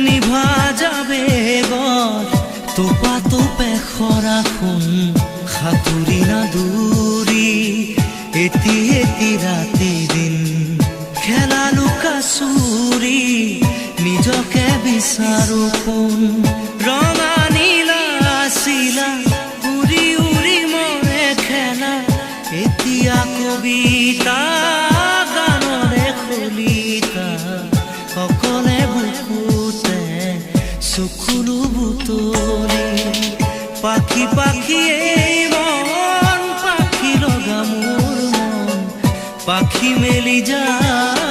নিভা যাবে এবাৰ তোপা তোপে খৰাখন সাঁতুৰি নাদুৰি এটি এটি ৰাতি দিন খেলা লুকা চুৰি নিজকে বিচাৰো কোন ৰঙা নীলা চিলা উৰি উৰি মৰে খেলা এতিয়া কবিতা গানৰে খলিতা অকলে বুকুতে চকুলো বুটলি পাখি পাখি এই মন পাখি লগা মোৰ মন পাখি মেলি যায়